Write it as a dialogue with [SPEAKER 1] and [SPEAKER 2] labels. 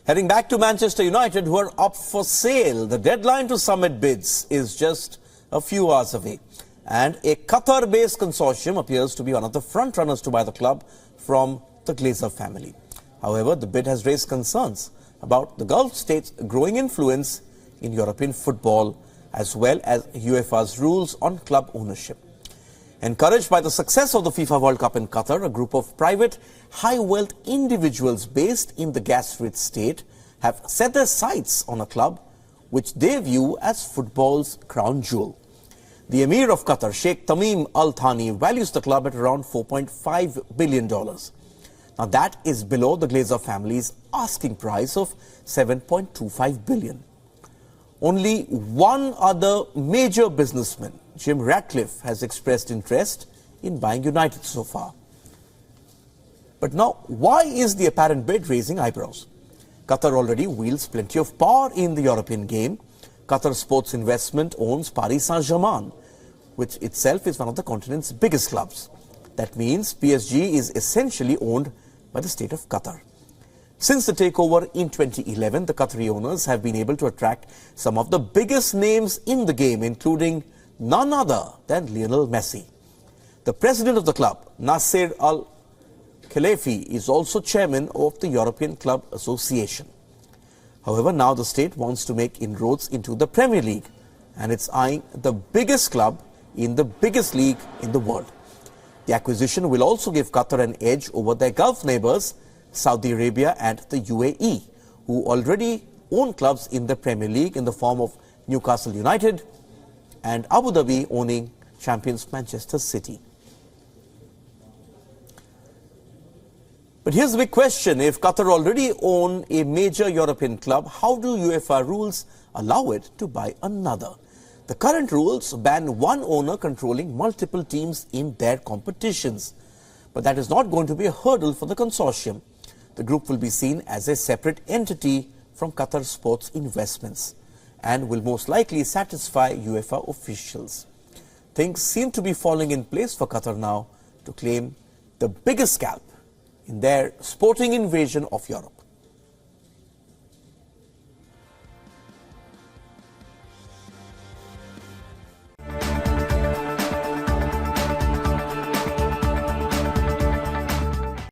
[SPEAKER 1] Heading back to Manchester United, who are up for sale. The deadline to submit bids is just a few hours away. And a Qatar-based consortium appears to be one of the front-runners to buy the club from the Glazer family. However, the bid has raised concerns about the Gulf states' growing influence in European football, as well as UEFA's rules on club ownership. Encouraged by the success of the FIFA World Cup in Qatar, a group of private, high-wealth individuals based in the gas-rich state have set their sights on a club which they view as football's crown jewel. The Emir of Qatar, Sheikh Tamim Al Thani, values the club at around $4.5 billion. Now that is below the Glazer family's asking price of $7.25 billion. Only one other major businessman, Jim Ratcliffe, has expressed interest in buying United so far. But now, why is the apparent bid raising eyebrows? Qatar already wields plenty of power in the European game. Qatar Sports Investment owns Paris Saint-Germain, which itself is one of the continent's biggest clubs. That means PSG is essentially owned by the state of Qatar. Since the takeover in 2011, the Qatari owners have been able to attract some of the biggest names in the game, including none other than Lionel Messi. The president of the club, Nasser Al-Khelaifi, is also chairman of the European Club Association. However, now the state wants to make inroads into the Premier League, and it's eyeing the biggest club in the biggest league in the world. The acquisition will also give Qatar an edge over their Gulf neighbors, Saudi Arabia and the UAE, who already own clubs in the Premier League in the form of Newcastle United and Abu Dhabi owning champions Manchester City. But here's the big question. If Qatar already own a major European club, how do UEFA rules allow it to buy another? The current rules ban one owner controlling multiple teams in their competitions. But that is not going to be a hurdle for the consortium. The group will be seen as a separate entity from Qatar Sports Investments and will most likely satisfy UEFA officials. Things seem to be falling in place for Qatar now to claim the biggest scalp in their sporting invasion of Europe.